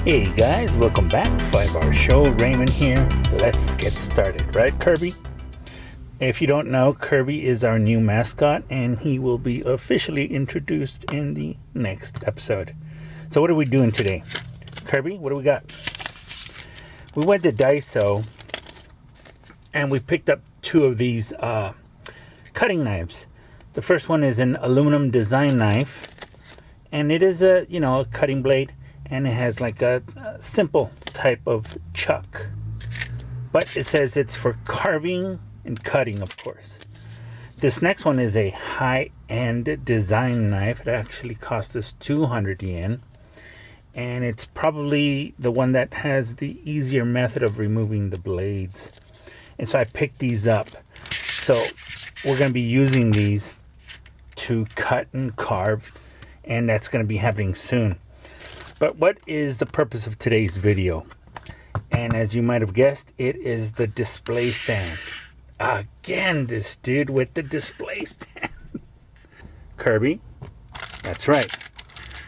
Hey guys, welcome back. 5-Hour Show, Raymond here. Let's get started, right Kirby? If you don't know, Kirby is our new mascot and he will be officially introduced in the next episode. So what are we doing today? Kirby, what do we got? We went to Daiso and we picked up two of these cutting knives. The first one is an aluminum design knife, and it is a cutting blade, and it has like a simple type of chuck, but it says it's for carving and cutting, of course. This next one is a high-end design knife. It actually cost us 200 yen, and it's probably the one that has the easier method of removing the blades. And so I picked these up. So we're going to be using these to cut and carve, and that's going to be happening soon. But what is the purpose of today's video? And as you might have guessed, it is the display stand. Again, this dude with the display stand. Kirby, that's right.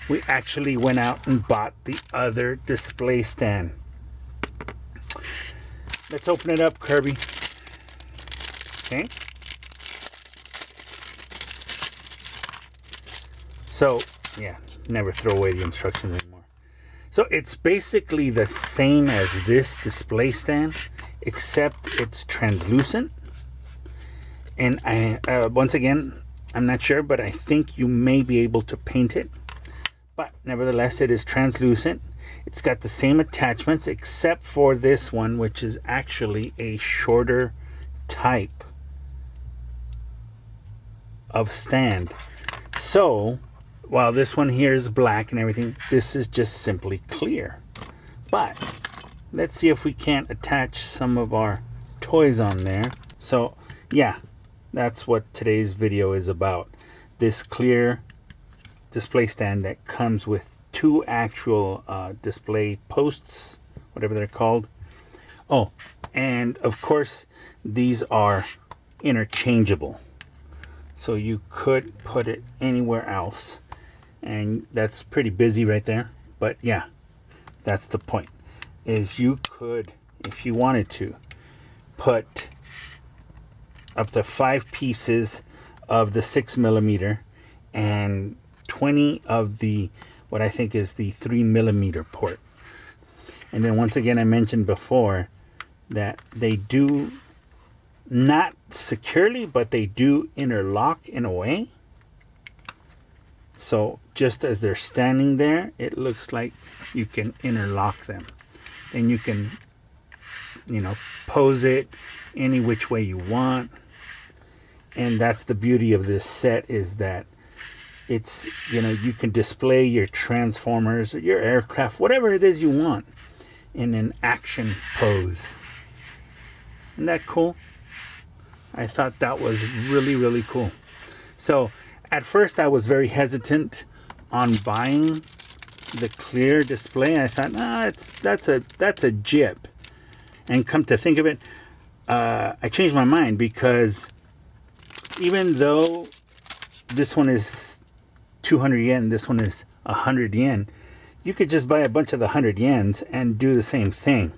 We actually went out and bought the other display stand. Let's open it up, Kirby. Okay. So, yeah, never throw away the instructions anymore. So it's basically the same as this display stand, except it's translucent. And once again, I'm not sure, but I think you may be able to paint it. But nevertheless, it is translucent. It's got the same attachments, except for this one, which is actually a shorter type of stand. So while this one here is black and everything, this is just simply clear. But let's see if we can't attach some of our toys on there. So yeah, that's what today's video is about. This clear display stand that comes with two actual display posts, whatever they're called. Oh, and of course these are interchangeable, so you could put it anywhere else. And that's pretty busy right there. But yeah, that's the point. Is you could, if you wanted to, put up to 5 pieces of the 6mm and 20 of the, what I think is the 3mm port. And then once again, I mentioned before that they do not securely, but they do interlock in a way. So just as they're standing there, it looks like you can interlock them. And you can, pose it any which way you want. And that's the beauty of this set, is that it's, you can display your transformers or your aircraft, whatever it is you want, in an action pose. Isn't that cool? I thought that was really, really cool. So at first I was very hesitant on buying the clear display. I thought, that's a jip. And come to think of it, I changed my mind, because even though this one is 200 yen, this one is 100 yen, you could just buy a bunch of the 100 yens and do the same thing.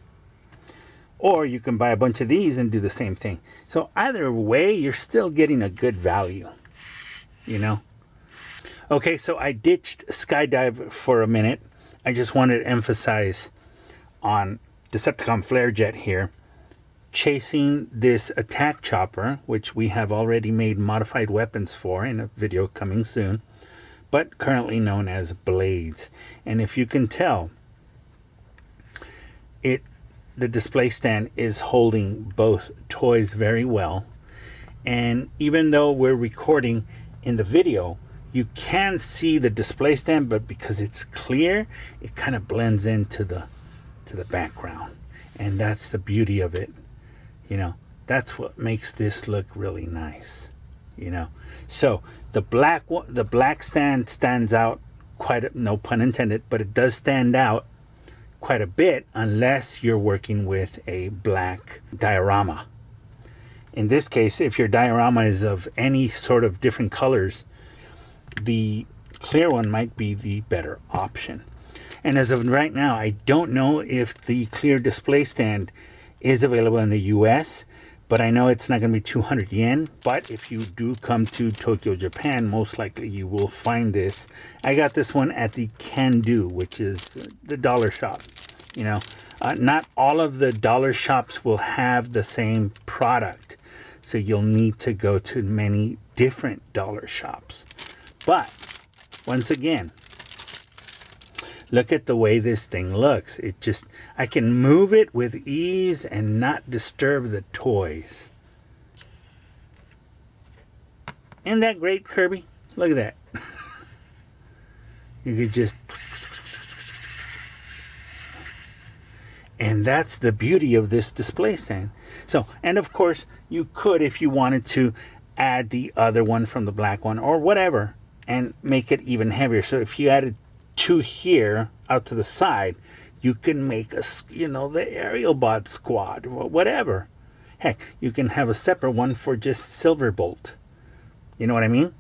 Or you can buy a bunch of these and do the same thing. So either way, you're still getting a good value, Okay, so I ditched Skydive for a minute. I just wanted to emphasize on Decepticon Flare Jet here, chasing this attack chopper, which we have already made modified weapons for in a video coming soon, but currently known as blades. And if you can tell, the display stand is holding both toys very well. And even though we're recording in the video, you can see the display stand, but because it's clear, it kind of blends into the background. And that's the beauty of it. That's what makes this look really nice. So the black stand stands out quite no pun intended, but it does stand out quite a bit unless you're working with a black diorama. In this case, if your diorama is of any sort of different colors, the clear one might be the better option. And as of right now, I don't know if the Clear Display Stand is available in the US, but I know it's not going to be 200 yen. But if you do come to Tokyo, Japan, most likely you will find this. I got this one at the Can Do, which is the dollar shop. You know, not all of the dollar shops will have the same product, so you'll need to go to many different dollar shops. But once again, look at the way this thing looks. It just, I can move it with ease and not disturb the toys. Isn't that great, Kirby? Look at that. You could just... And that's the beauty of this display stand. So, and of course, you could, if you wanted to, add the other one from the black one or whatever and make it even heavier. So if you added two here out to the side, you can make a, you know, the aerial bot squad or whatever. Heck, you can have a separate one for just Silverbolt. You know what I mean?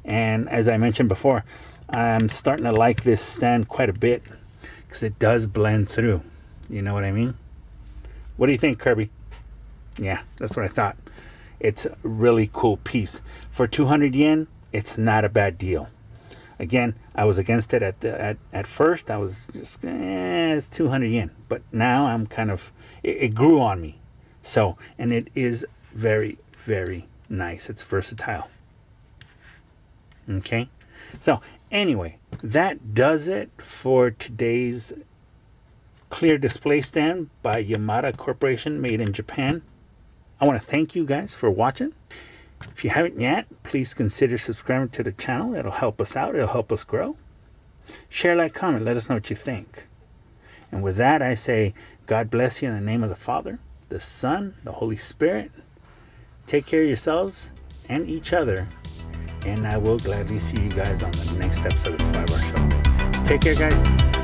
And as I mentioned before, I'm starting to like this stand quite a bit because it does blend through. You know what I mean? What do you think, Kirby? Yeah, that's what I thought. It's a really cool piece. For 200 yen, it's not a bad deal. Again, I was against it at first. I was just, it's 200 yen. But now I'm kind of, it grew on me. So, and it is very, very nice. It's versatile. Okay? So, anyway, that does it for today's Clear Display Stand by Yamada Corporation, made in Japan. I want to thank you guys for watching. If you haven't yet, please consider subscribing to the channel. It'll help us out. It'll help us grow. Share, like, comment. Let us know what you think. And with that, I say, God bless you in the name of the Father, the Son, the Holy Spirit. Take care of yourselves and each other. And I will gladly see you guys on the next episode of the 5 Hour Show. Take care, guys.